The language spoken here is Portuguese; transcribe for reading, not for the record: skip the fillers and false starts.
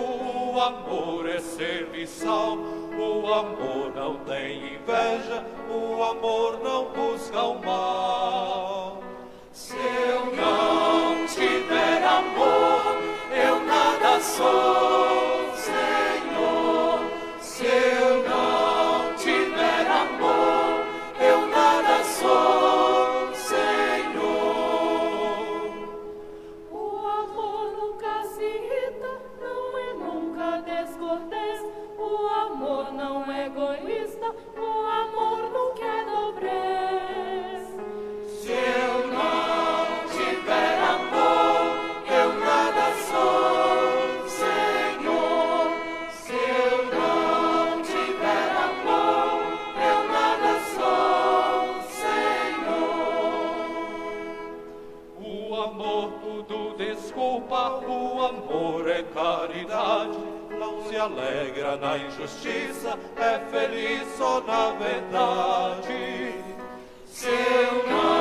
O amor é serviçal, o amor não tem inveja, o amor não busca o mal. Se eu não tiver amor, eu nada sou, Senhor. Se eu não tiver amor, eu nada sou, Senhor. O amor nunca se irrita, não é nunca descortês. O amor não é egoísta, o amor nunca é dobrez. Se eu não tiver amor, eu nada sou, Senhor. Se eu não tiver amor, eu nada sou, Senhor. O amor tudo desculpa, o amor é caridade. Não se alegra na injustiça, é feliz só na verdade. Se eu não